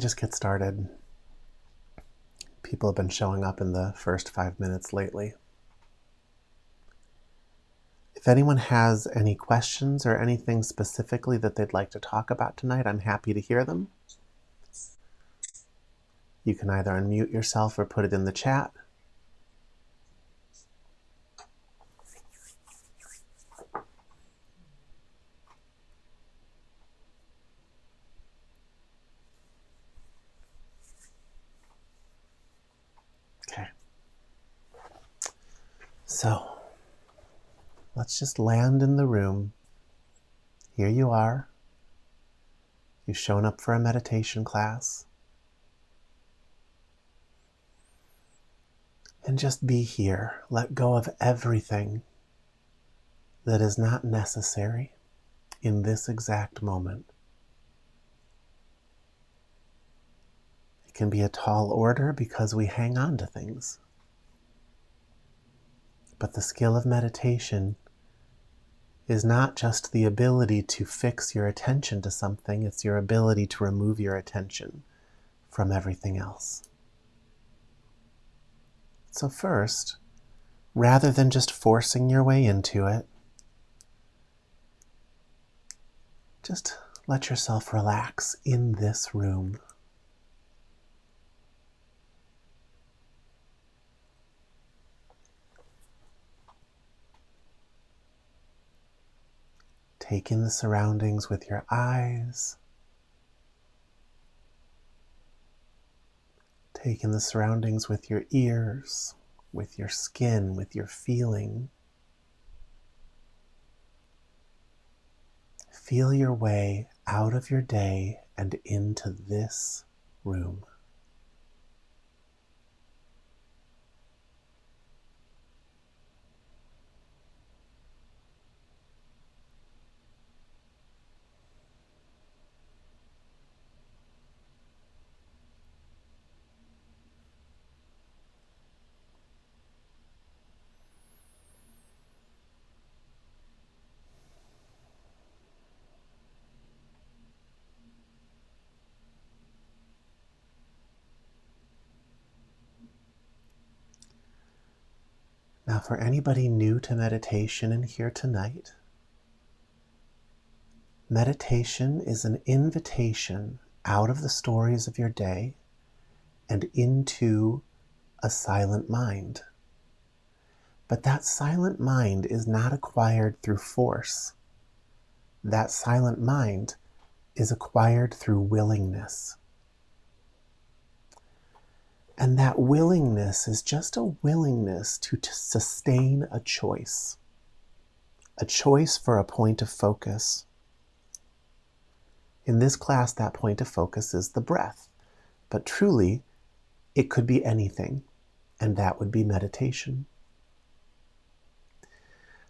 just get started? People have been showing up in the first 5 minutes lately. If anyone has any questions or anything specifically that they'd like to talk about tonight, I'm happy to hear them. You can either unmute yourself or put it in the chat. Okay. So, let's just land in the room. Here you are. You've shown up for a meditation class. And just be here. Let go of everything that is not necessary in this exact moment. It can be a tall order because we hang on to things. But the skill of meditation is not just the ability to fix your attention to something, it's your ability to remove your attention from everything else. So first, rather than just forcing your way into it, just let yourself relax in this room. Take in the surroundings with your eyes. Take in the surroundings with your ears, with your skin, with your feeling. Feel your way out of your day and into this room. Now, for anybody new to meditation in here tonight, meditation is an invitation out of the stories of your day and into a silent mind. But that silent mind is not acquired through force. That silent mind is acquired through willingness. And that willingness is just a willingness to sustain a choice for a point of focus. In this class, that point of focus is the breath, but truly, it could be anything, and that would be meditation.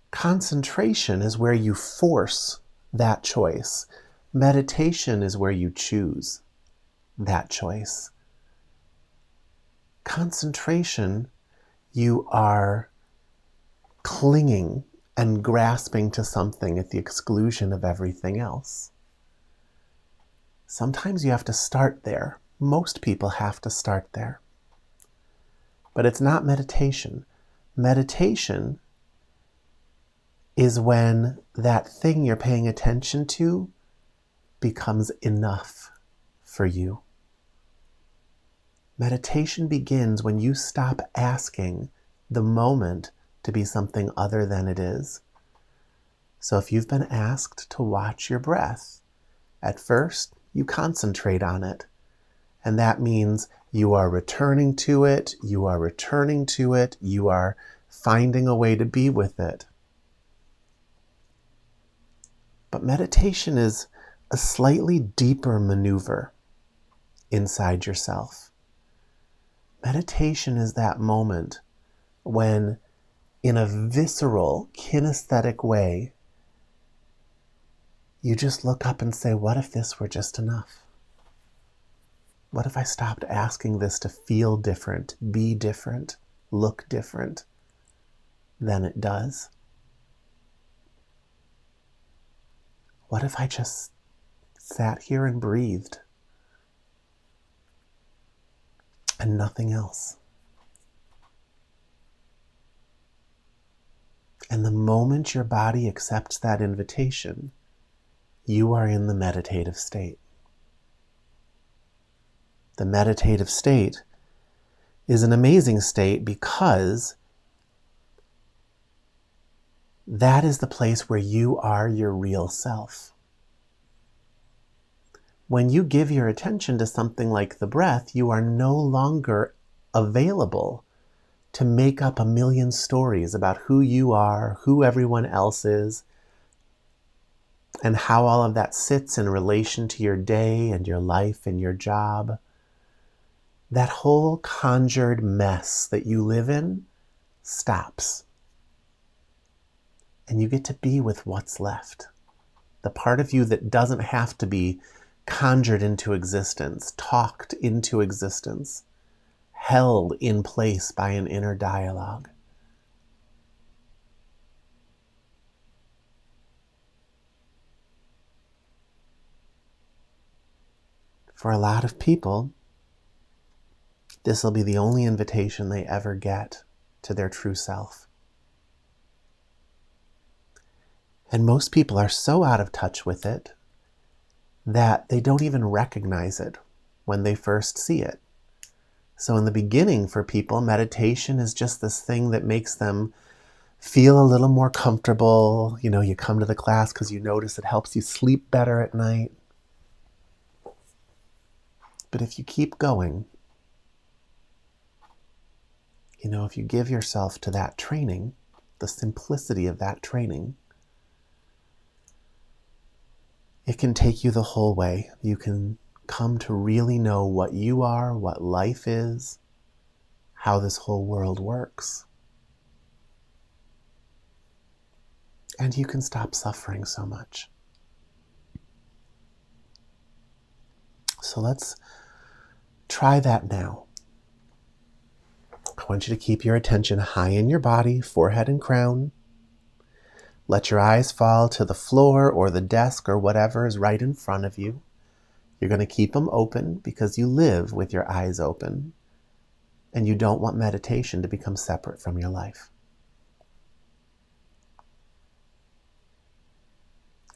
Concentration is where you force that choice. Meditation is where you choose that choice. Concentration, you are clinging and grasping to something at the exclusion of everything else. Sometimes you have to start there. Most people have to start there. But it's not meditation. Meditation is when that thing you're paying attention to becomes enough for you. Meditation begins when you stop asking the moment to be something other than it is. So if you've been asked to watch your breath, at first you concentrate on it. And that means you are returning to it, you are finding a way to be with it. But meditation is a slightly deeper maneuver inside yourself. Meditation is that moment when, in a visceral, kinesthetic way, you just look up and say, what if this were just enough? What if I stopped asking this to feel different, be different, look different than it does? What if I just sat here and breathed? and nothing else. And the moment your body accepts that invitation, you are in the meditative state. The meditative state is an amazing state because that is the place where you are your real self. When you give your attention to something like the breath, you are no longer available to make up a million stories about who you are, who everyone else is, and how all of that sits in relation to your day and your life and your job. That whole conjured mess that you live in stops. And you get to be with what's left. The part of you that doesn't have to be conjured into existence, talked into existence, held in place by an inner dialogue. For a lot of people, this will be the only invitation they ever get to their true self. And most people are so out of touch with it that they don't even recognize it when they first see it. So in the beginning for people, meditation is just this thing that makes them feel a little more comfortable. You know, you come to the class because you notice it helps you sleep better at night. But if you keep going, you know, if you give yourself to that training, the simplicity of that training, it can take you the whole way. You can come to really know what you are, what life is, how this whole world works. And you can stop suffering so much. So let's try that now. I want you to keep your attention high in your body, forehead and crown. Let your eyes fall to the floor or the desk or whatever is right in front of you. You're going to keep them open because you live with your eyes open and you don't want meditation to become separate from your life.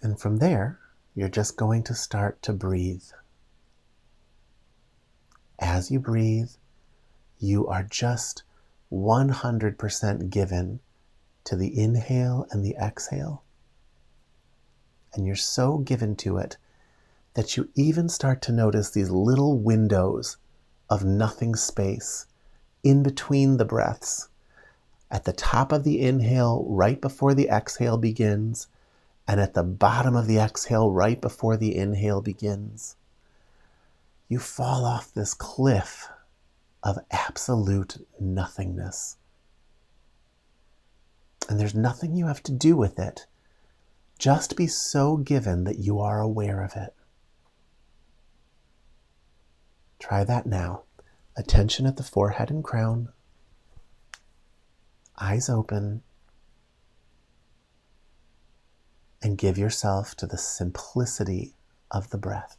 And from there, you're just going to start to breathe. As you breathe, you are just 100% given to the inhale and the exhale. And you're so given to it that you even start to notice these little windows of nothing space in between the breaths. At the top of the inhale, right before the exhale begins, and at the bottom of the exhale, right before the inhale begins. You fall off this cliff of absolute nothingness. And there's nothing you have to do with it. Just be so given that you are aware of it. Try that now. Attention at the forehead and crown. Eyes open. And give yourself to the simplicity of the breath.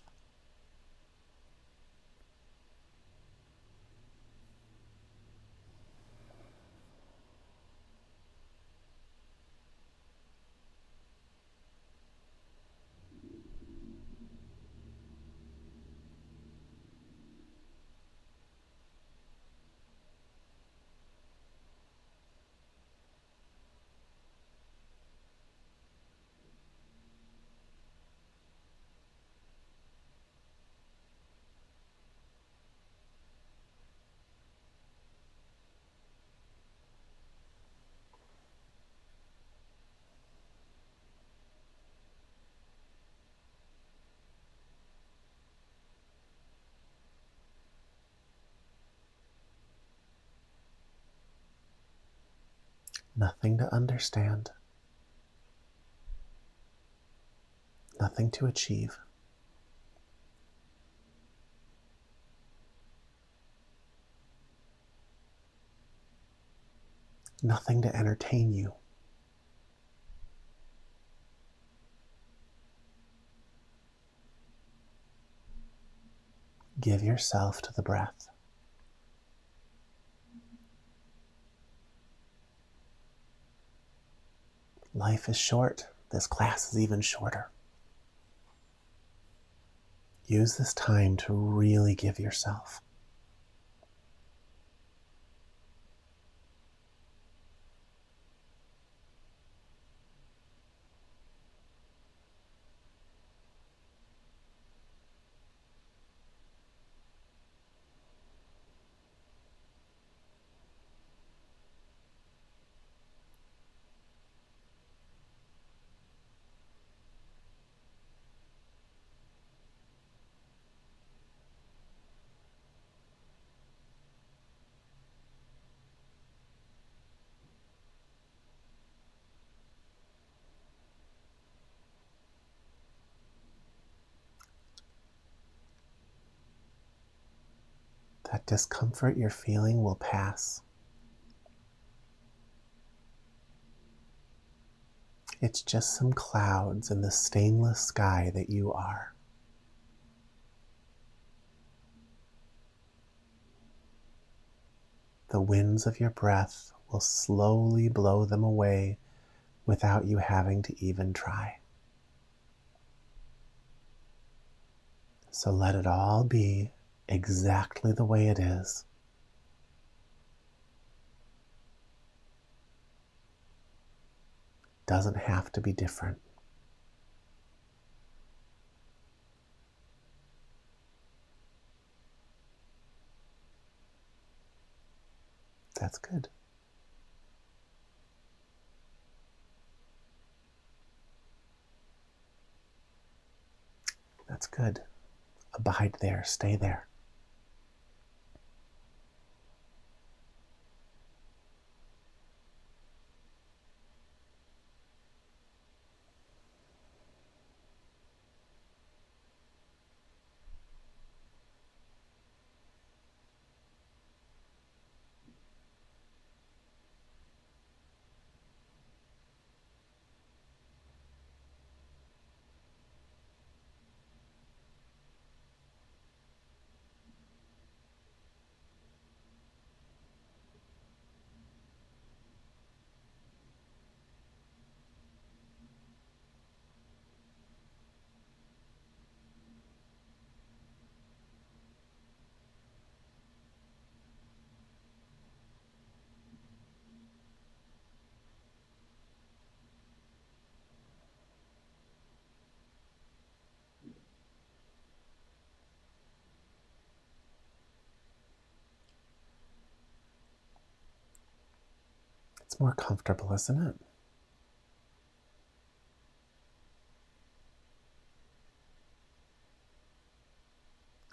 Nothing to understand. Nothing to achieve. Nothing to entertain you. Give yourself to the breath. Life is short. This class is even shorter. Use this time to really give yourself. That discomfort you're feeling will pass. It's just some clouds in the stainless sky that you are. The winds of your breath will slowly blow them away without you having to even try. So let it all be exactly the way it is. Doesn't have to be different. That's good. That's good. Abide there. Stay there. It's more comfortable, isn't it?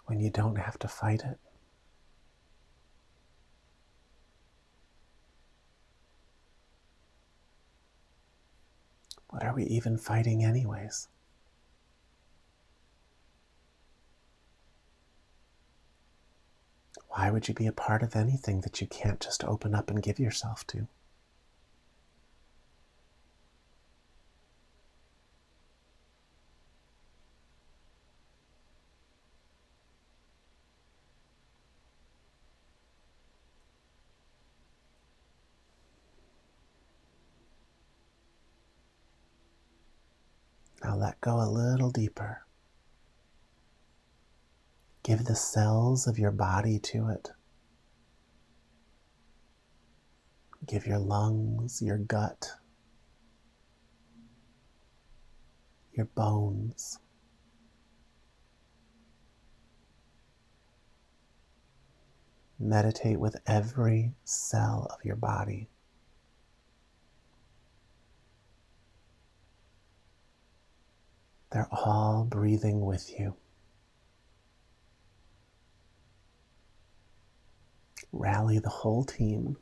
When you don't have to fight it. What are we even fighting anyways? Why would you be a part of anything that you can't just open up and give yourself to? Now let go a little deeper. Give the cells of your body to it. Give your lungs, your gut, your bones. Meditate with every cell of your body. They're all breathing with you. Rally the whole team.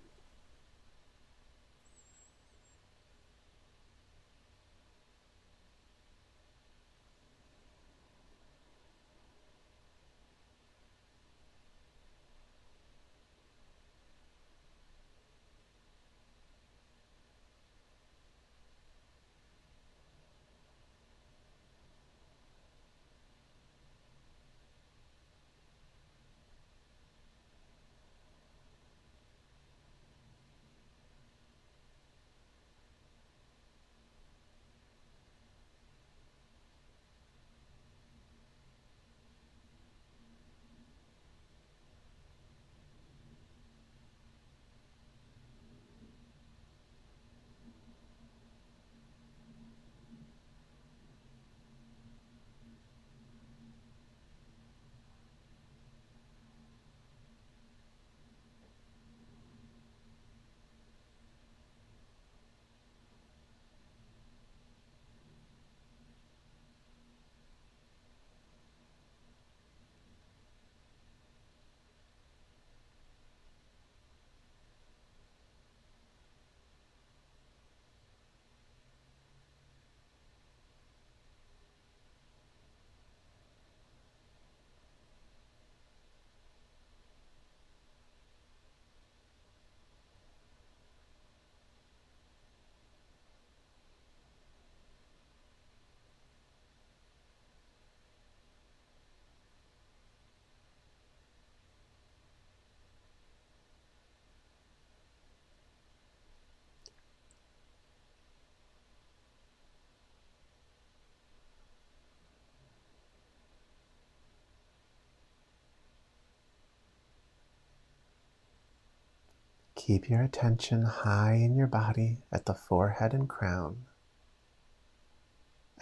Keep your attention high in your body at the forehead and crown,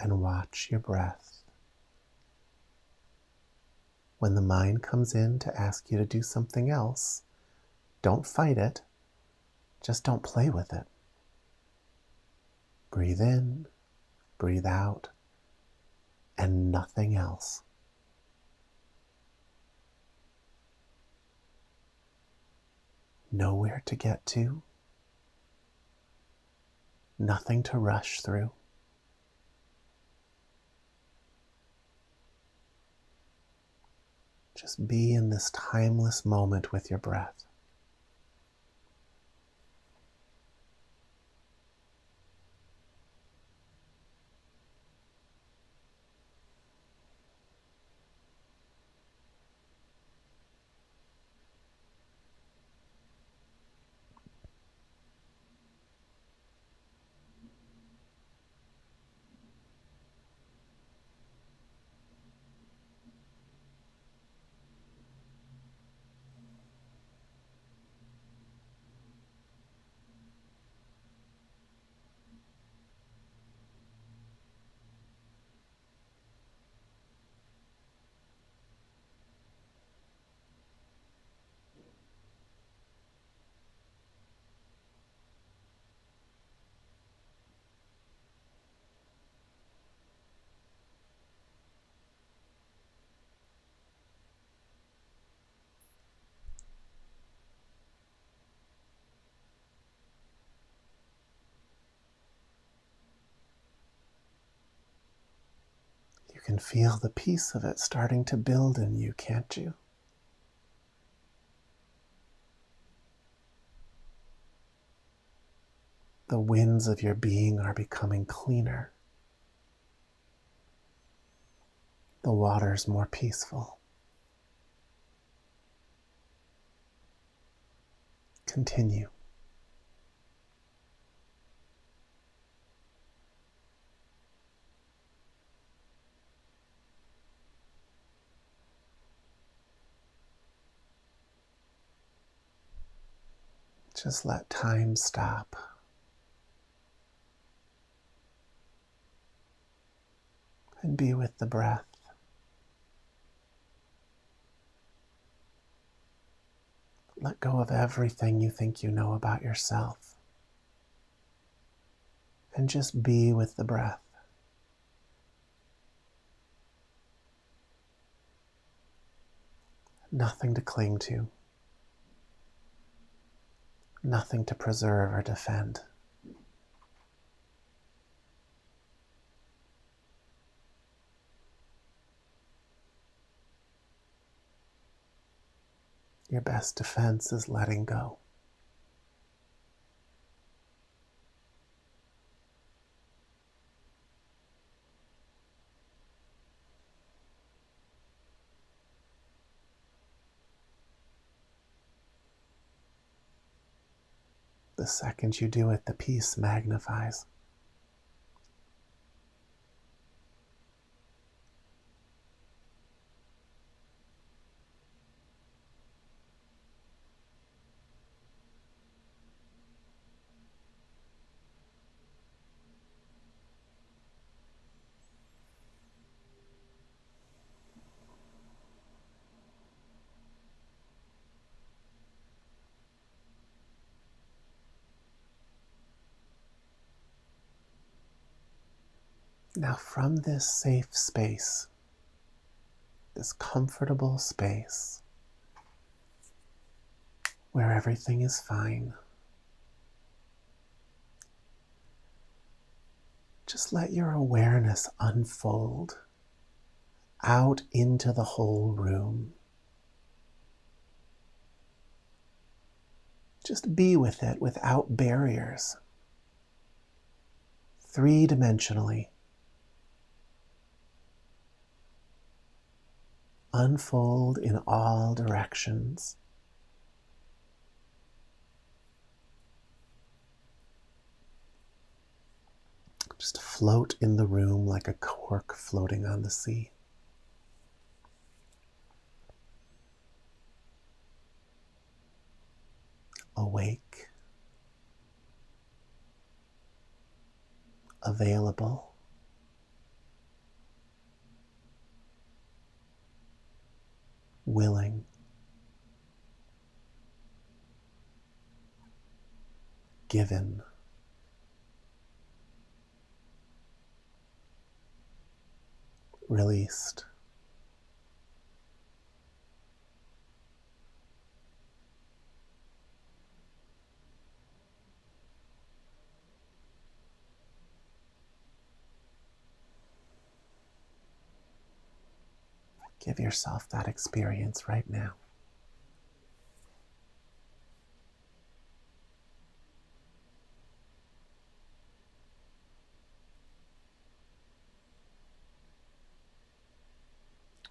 and watch your breath. When the mind comes in to ask you to do something else, don't fight it, just don't play with it. Breathe in, breathe out, and nothing else. Nowhere to get to, nothing to rush through. Just be in this timeless moment with your breath. You can feel the peace of it starting to build in you, can't you? The winds of your being are becoming cleaner. The water's more peaceful. Continue. Just let time stop. And be with the breath. Let go of everything you think you know about yourself. And just be with the breath. Nothing to cling to. Nothing to preserve or defend. Your best defense is letting go. The second you do it, the peace magnifies. Now from this safe space, this comfortable space, where everything is fine, just let your awareness unfold out into the whole room. Just be with it without barriers, three-dimensionally. Unfold in all directions. Just float in the room like a cork floating on the sea. awake, available, willing, given, released. Give yourself that experience right now.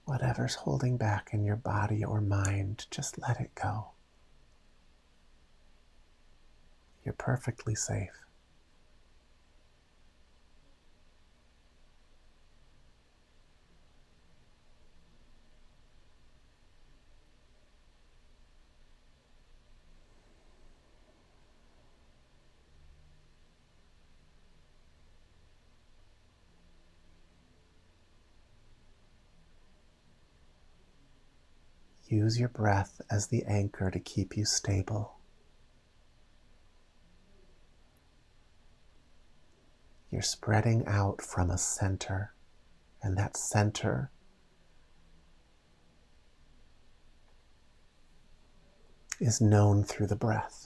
Whatever's holding back in your body or mind, just let it go. You're perfectly safe. Use your breath as the anchor to keep you stable. You're spreading out from a center, and that center is known through the breath.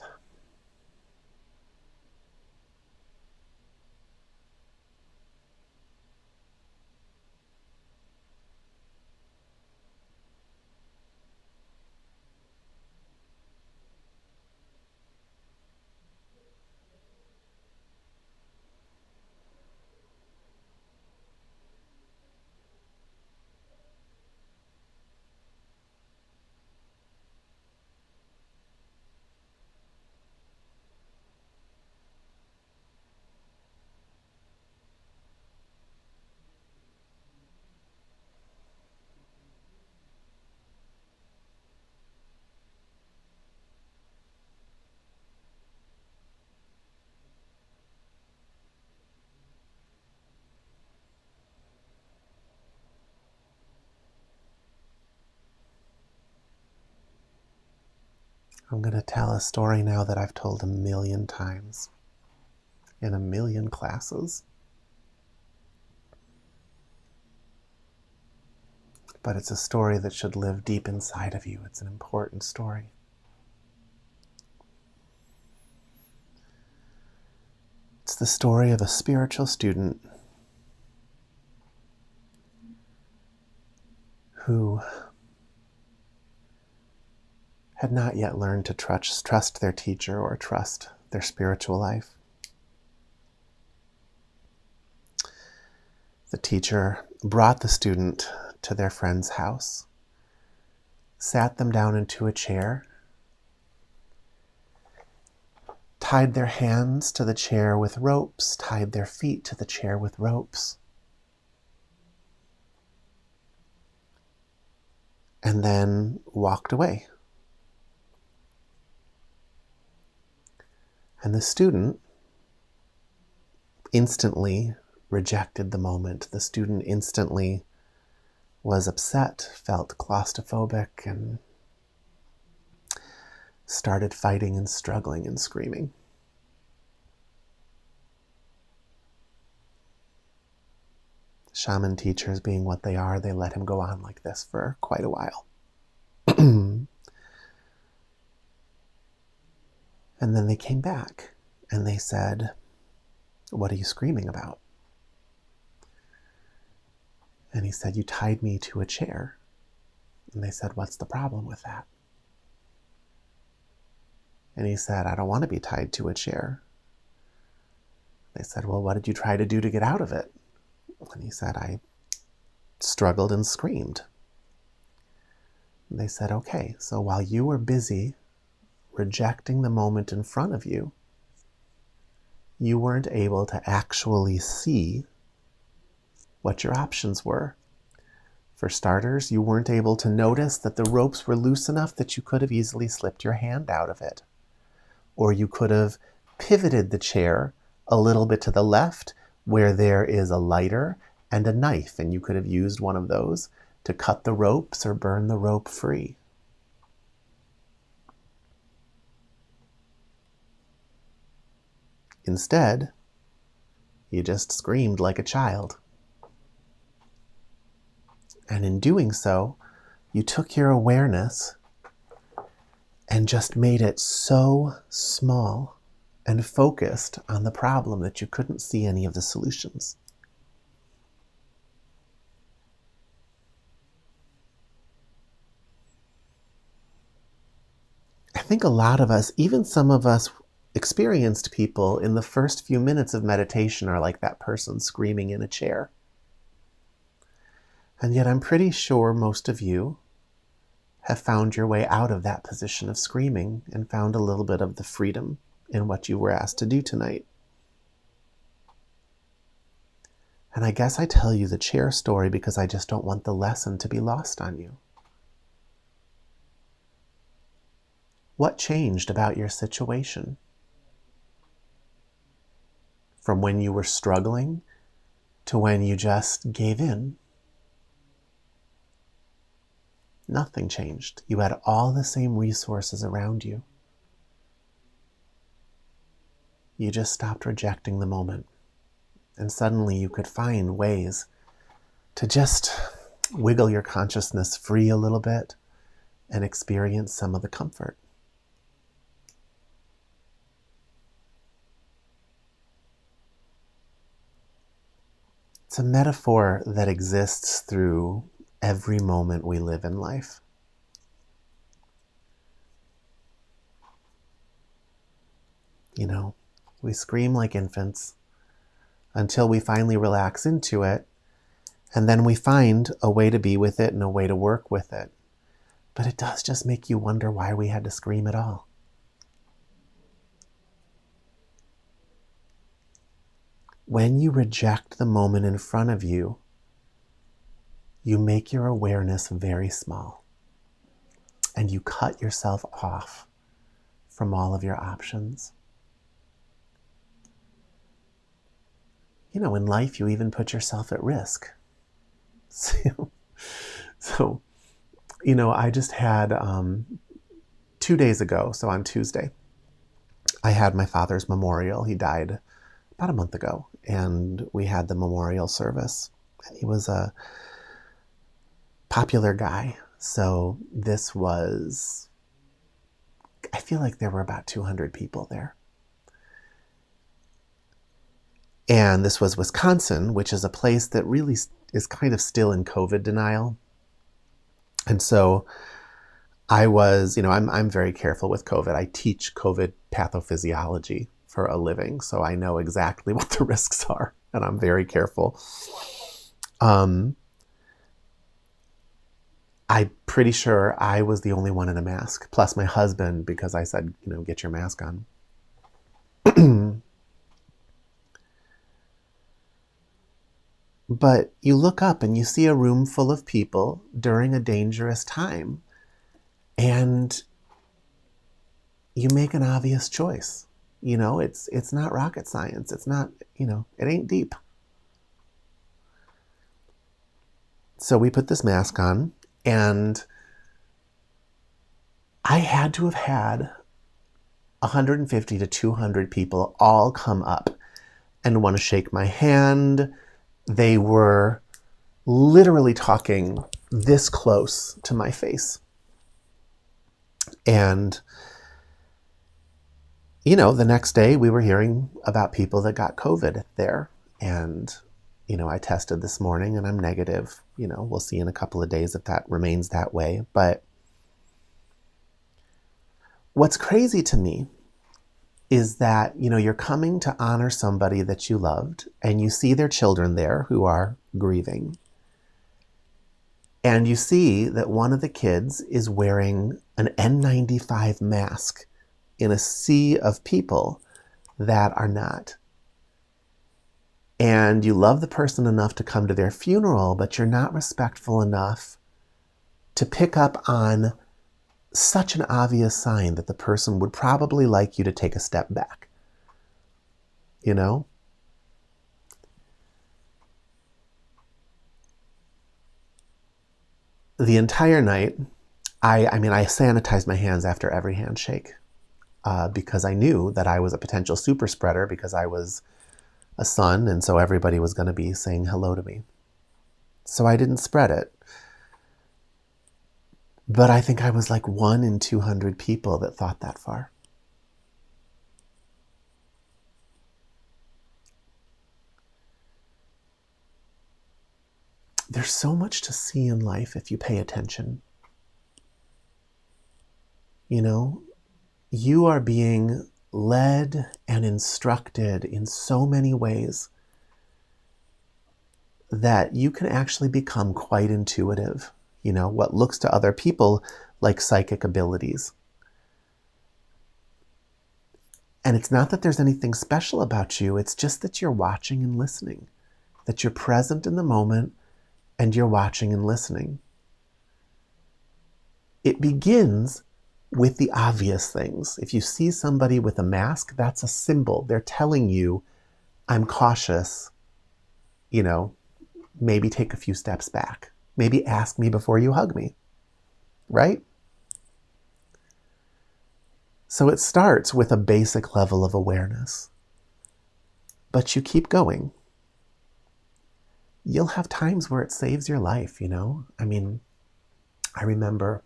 I'm going to tell a story now that I've told 1,000,000 times in 1,000,000 classes. But it's a story that should live deep inside of you. It's an important story. It's the story of a spiritual student who had not yet learned to trust their teacher or trust their spiritual life. The teacher brought the student to their friend's house, sat them down into a chair, tied their hands to the chair with ropes, tied their feet to the chair with ropes, and then walked away. And the student instantly rejected the moment. The student instantly was upset, felt claustrophobic, and started fighting and struggling and screaming. Shaman teachers being what they are, they let him go on like this for quite a while. And then they came back and they said, "What are you screaming about?" And he said, "You tied me to a chair." And they said, "What's the problem with that?" And he said, "I don't want to be tied to a chair." They said, "Well, what did you try to do to get out of it?" And he said, "I struggled and screamed." And they said, "Okay, so while you were busy rejecting the moment in front of you, you weren't able to actually see what your options were. For starters, you weren't able to notice that the ropes were loose enough that you could have easily slipped your hand out of it. or you could have pivoted the chair a little bit to the left where there is a lighter and a knife, and you could have used one of those to cut the ropes or burn the rope free. Instead, you just screamed like a child. And in doing so, you took your awareness and just made it so small and focused on the problem that you couldn't see any of the solutions. I think a lot of us, even some of us experienced people in the first few minutes of meditation, are like that person screaming in a chair. And yet I'm pretty sure most of you have found your way out of that position of screaming and found a little bit of the freedom in what you were asked to do tonight. And I guess I tell you the chair story because I just don't want the lesson to be lost on you. What changed about your situation? From when you were struggling to when you just gave in? Nothing changed. You had all the same resources around you. You just stopped rejecting the moment. And suddenly you could find ways to just wiggle your consciousness free a little bit and experience some of the comfort. It's a metaphor that exists through every moment we live in life. You know, we scream like infants until we finally relax into it, and then we find a way to be with it and a way to work with it. But it does just make you wonder why we had to scream at all. When you reject the moment in front of you, you make your awareness very small, and you cut yourself off from all of your options. You know, in life, you even put yourself at risk. So you know, I just had 2 days ago, so on Tuesday, I had my father's memorial. He died about a month ago, and we had the memorial service. And he was a popular guy, so this was, I feel like there were about 200 people there. And this was Wisconsin, which is a place that really is kind of still in COVID denial. And so I was, you know, I'm very careful with COVID. I teach COVID pathophysiology for a living, so I know exactly what the risks are, and I'm very careful. I'm pretty sure I was the only one in a mask, plus my husband, because I said, you know, get your mask on. But you look up and you see a room full of people during a dangerous time, and you make an obvious choice. You know, it's not rocket science. It's not, you know, it ain't deep. So we put this mask on, and I had to have had 150 to 200 people all come up and want to shake my hand. They were literally talking this close to my face. And, you know, the next day we were hearing about people that got COVID there. And, you know, I tested this morning and I'm negative. You know, we'll see in a couple of days if that remains that way. But what's crazy to me is that, you know, you're coming to honor somebody that you loved, and you see their children there who are grieving. And you see that one of the kids is wearing an N95 mask in a sea of people that are not. And you love the person enough to come to their funeral, but you're not respectful enough to pick up on such an obvious sign that the person would probably like you to take a step back. You know? The entire night, I sanitized my hands after every handshake because I knew that I was a potential super spreader because I was a son, and so everybody was going to be saying hello to me. So I didn't spread it. But I think I was like 1 in 200 people that thought that far. There's so much to see in life if you pay attention. You know, you are being led and instructed in so many ways that you can actually become quite intuitive. You know, what looks to other people like psychic abilities. And it's not that there's anything special about you, it's just that you're watching and listening, that you're present in the moment and you're watching and listening. It begins with the obvious things. If you see somebody with a mask, that's a symbol. They're telling you, I'm cautious, you know, maybe take a few steps back. Maybe ask me before you hug me, right? So it starts with a basic level of awareness. But you keep going. You'll have times where it saves your life, you know? I mean, I remember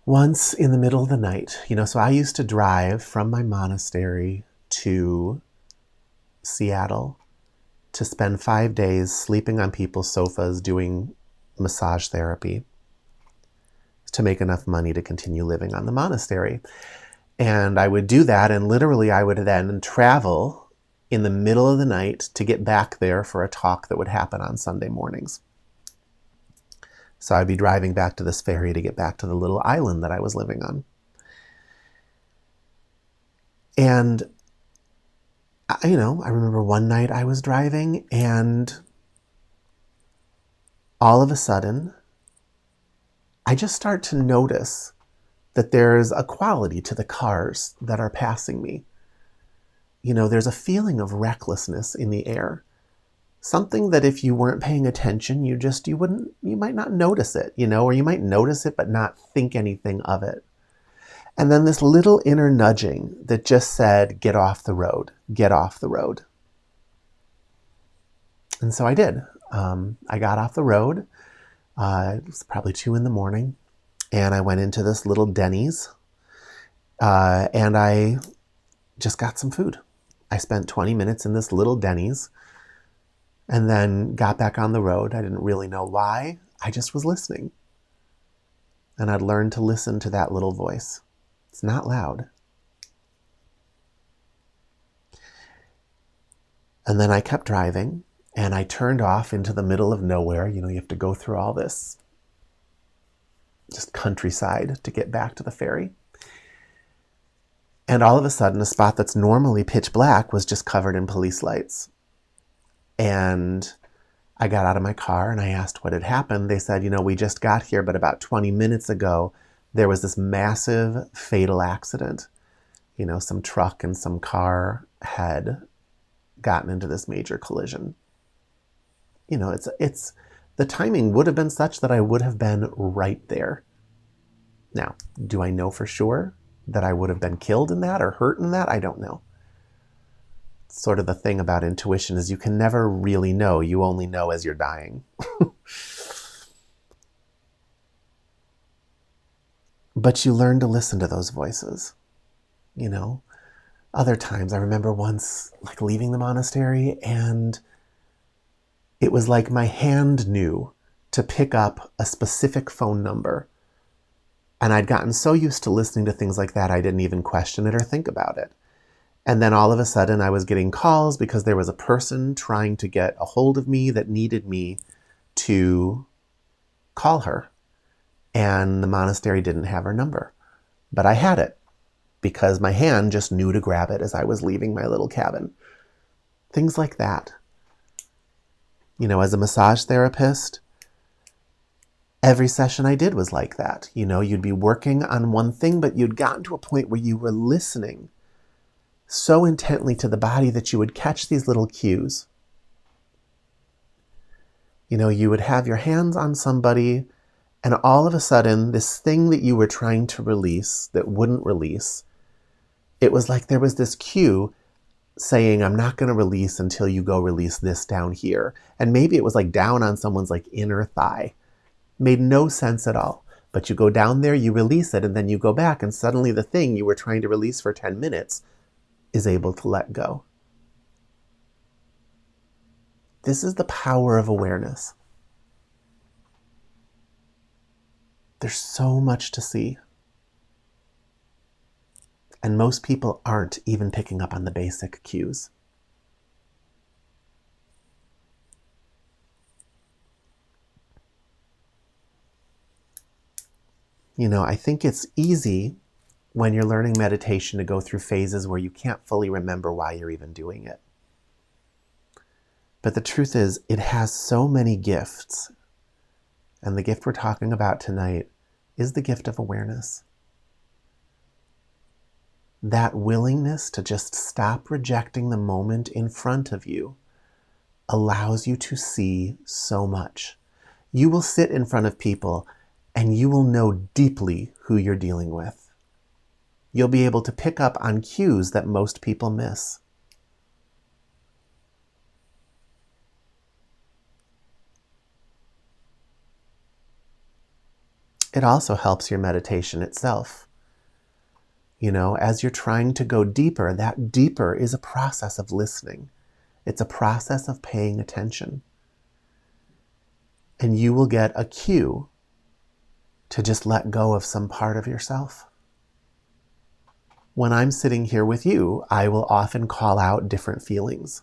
once in the middle of the night, you know, so I used to drive from my monastery to Seattle to spend 5 days sleeping on people's sofas doing massage therapy to make enough money to continue living on the monastery. And I would do that, and literally I would then travel in the middle of the night to get back there for a talk that would happen on Sunday mornings. So I'd be driving back to this ferry to get back to the little island that I was living on. And, you know, I remember one night I was driving and all of a sudden, I just start to notice that there's a quality to the cars that are passing me. You know, there's a feeling of recklessness in the air. Something that if you weren't paying attention, you might not notice it, you know, or you might notice it but not think anything of it. And then this little inner nudging that just said, get off the road, get off the road. And so I did. I got off the road. It was probably 2 a.m. and I went into this little Denny's and I just got some food. I spent 20 minutes in this little Denny's and then got back on the road. I didn't really know why. I just was listening. And I'd learned to listen to that little voice. It's not loud. And then I kept driving and I turned off into the middle of nowhere. You know, you have to go through all this just countryside to get back to the ferry. And all of a sudden, a spot that's normally pitch black was just covered in police lights. And I got out of my car and I asked what had happened. They said, you know, we just got here, but about 20 minutes ago, there was this massive fatal accident. You know, some truck and some car had gotten into this major collision. You know, it's the timing would have been such that I would have been right there. Now, do I know for sure that I would have been killed in that or hurt in that? I don't know. Sort of the thing about intuition is you can never really know. You only know as you're dying. But you learn to listen to those voices, you know. Other times, I remember once like leaving the monastery and it was like my hand knew to pick up a specific phone number. And I'd gotten so used to listening to things like that, I didn't even question it or think about it. And then all of a sudden I was getting calls because there was a person trying to get a hold of me that needed me to call her. And the monastery didn't have her number. But I had it because my hand just knew to grab it as I was leaving my little cabin. Things like that. You know, as a massage therapist, Every session I did was like that. You'd be working on one thing, but you'd gotten to a point where you were listening so intently to the body that you would catch these little cues. You would have your hands on somebody, and all of a sudden, this thing that you were trying to release that wouldn't release, it was like there was this cue saying, I'm not going to release until you go release this down here. And maybe it was like down on someone's like inner thigh. Made no sense at all. But you go down there, you release it, and then you go back, and suddenly the thing you were trying to release for 10 minutes is able to let go. This is the power of awareness. There's so much to see. And most people aren't even picking up on the basic cues. I think it's easy when you're learning meditation to go through phases where you can't fully remember why you're even doing it. But the truth is, it has so many gifts. And the gift we're talking about tonight is the gift of awareness. That willingness to just stop rejecting the moment in front of you allows you to see so much. You will sit in front of people and you will know deeply who you're dealing with. You'll be able to pick up on cues that most people miss. It also helps your meditation itself. As you're trying to go deeper, that deeper is a process of listening. It's a process of paying attention. And you will get a cue to just let go of some part of yourself. When I'm sitting here with you, I will often call out different feelings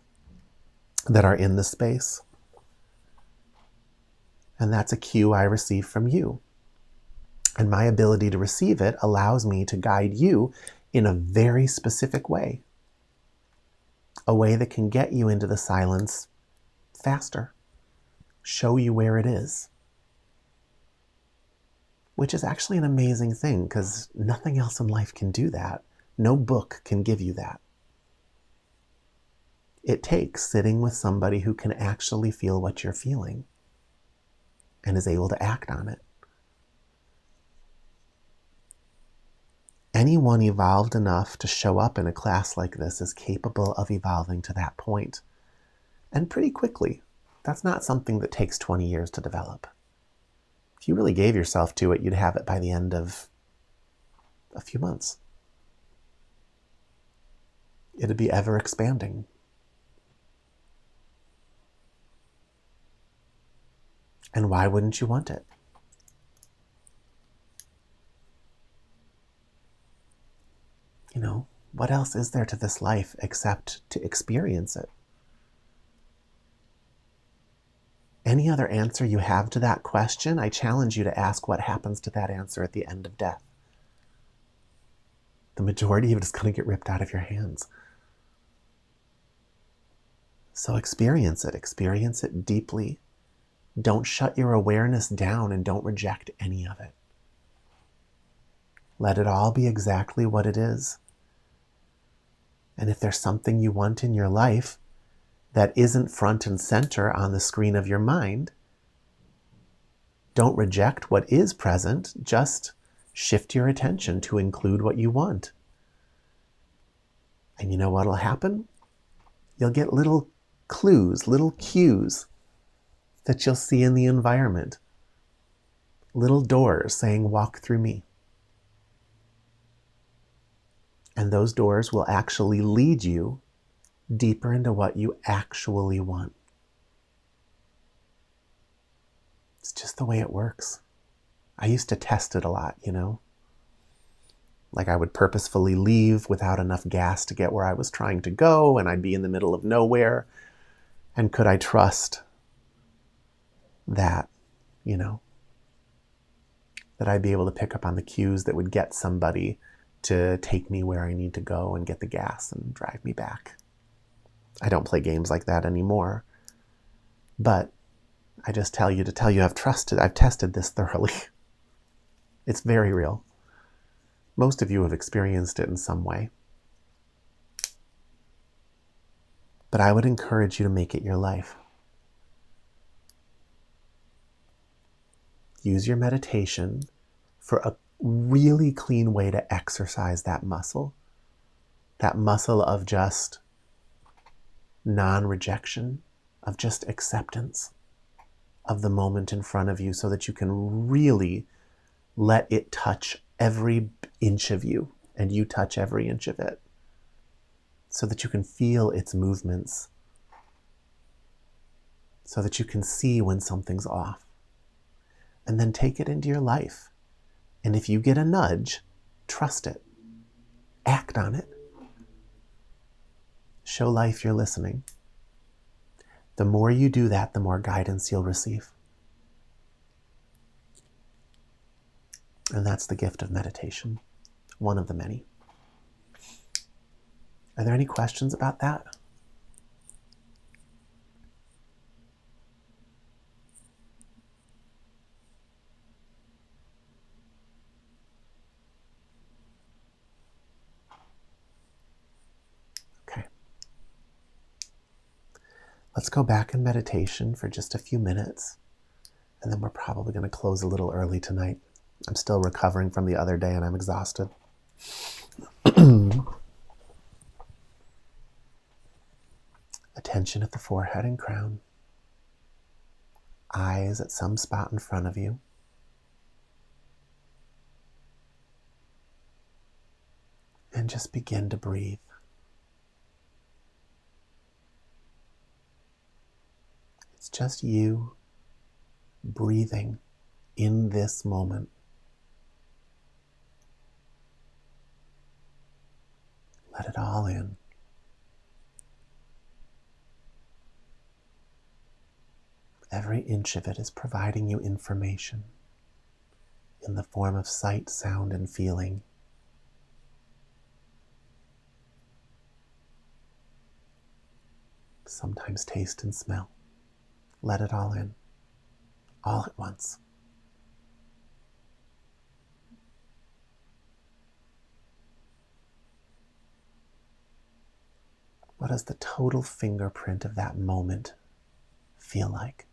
that are in the space. And that's a cue I receive from you. And my ability to receive it allows me to guide you in a very specific way. A way that can get you into the silence faster. Show you where it is. Which is actually an amazing thing, because nothing else in life can do that. No book can give you that. It takes sitting with somebody who can actually feel what you're feeling and is able to act on it. Anyone evolved enough to show up in a class like this is capable of evolving to that point. And pretty quickly. That's not something that takes 20 years to develop. If you really gave yourself to it, you'd have it by the end of a few months. It'd be ever expanding. And why wouldn't you want it? What else is there to this life except to experience it? Any other answer you have to that question, I challenge you to ask what happens to that answer at the end of death. The majority of it is going to get ripped out of your hands. So experience it deeply. Don't shut your awareness down and don't reject any of it. Let it all be exactly what it is. And if there's something you want in your life that isn't front and center on the screen of your mind, don't reject what is present, just shift your attention to include what you want. And you know what'll happen? You'll get little clues, little cues that you'll see in the environment. Little doors saying, walk through me. And those doors will actually lead you deeper into what you actually want. It's just the way it works. I used to test it a lot, Like I would purposefully leave without enough gas to get where I was trying to go, and I'd be in the middle of nowhere. And could I trust that, that I'd be able to pick up on the cues that would get somebody to take me where I need to go and get the gas and drive me back. I don't play games like that anymore. But I just tell you to tell you I've tested this thoroughly. It's very real. Most of you have experienced it in some way. But I would encourage you to make it your life. Use your meditation for a really clean way to exercise that muscle of just non-rejection, of just acceptance of the moment in front of you, so that you can really let it touch every inch of you and you touch every inch of it, so that you can feel its movements, so that you can see when something's off, and then take it into your life. And if you get a nudge, trust it, act on it, show life you're listening. The more you do that, the more guidance you'll receive. And that's the gift of meditation, one of the many. Are there any questions about that? Okay. Let's go back in meditation for just a few minutes, and then we're probably going to close a little early tonight. I'm still recovering from the other day and I'm exhausted. Attention at the forehead and crown. Eyes at some spot in front of you. And just begin to breathe. It's just you breathing in this moment. Let it all in. Every inch of it is providing you information in the form of sight, sound, and feeling. Sometimes taste and smell. Let it all in, all at once. What does the total fingerprint of that moment feel like?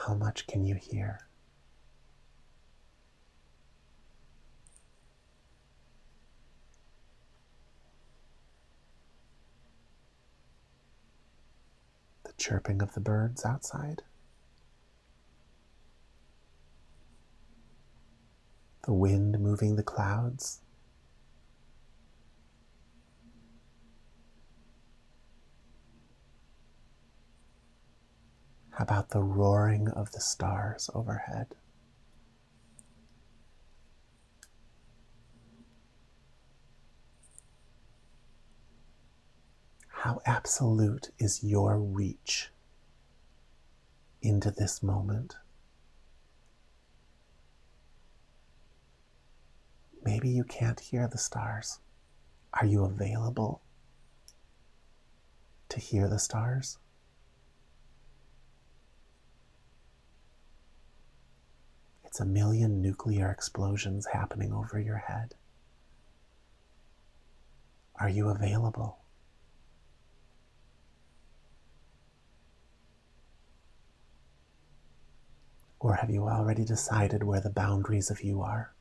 How much can you hear? The chirping of the birds outside? The wind moving the clouds? How about the roaring of the stars overhead? How absolute is your reach into this moment? Maybe you can't hear the stars. Are you available to hear the stars? It's a million nuclear explosions happening over your head. Are you available? Or have you already decided where the boundaries of you are?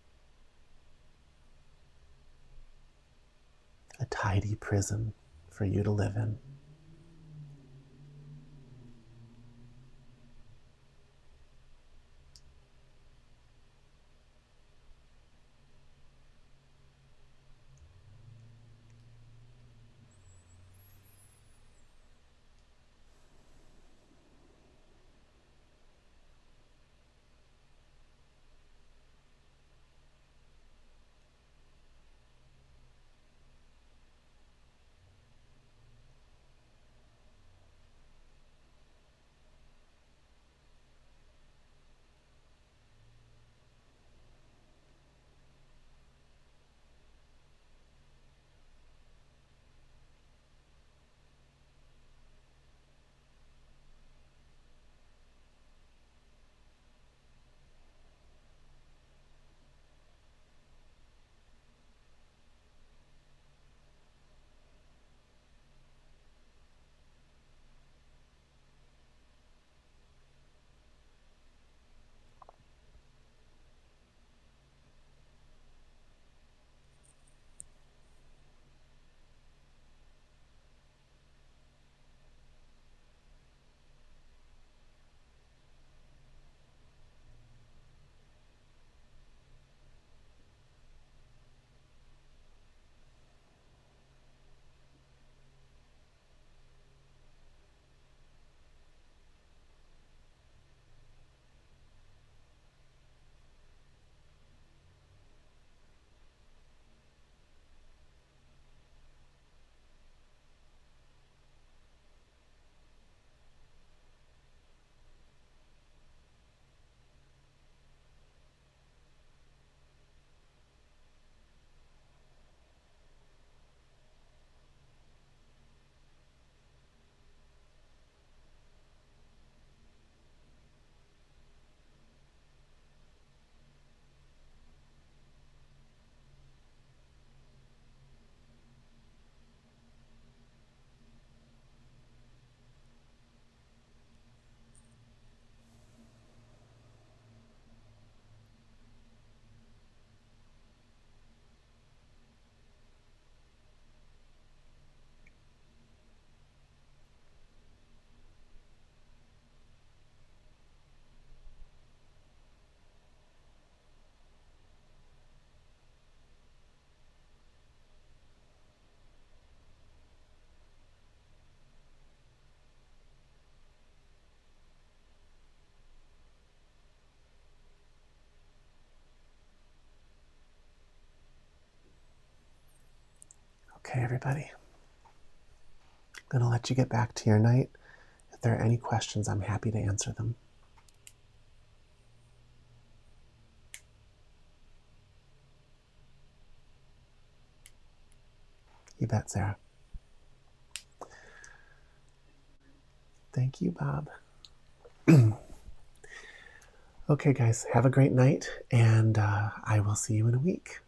A tidy prison for you to live in. Okay, everybody. I'm going to let you get back to your night. If there are any questions, I'm happy to answer them. You bet, Sarah. Thank you, Bob. Okay, guys, have a great night, and I will see you in a week.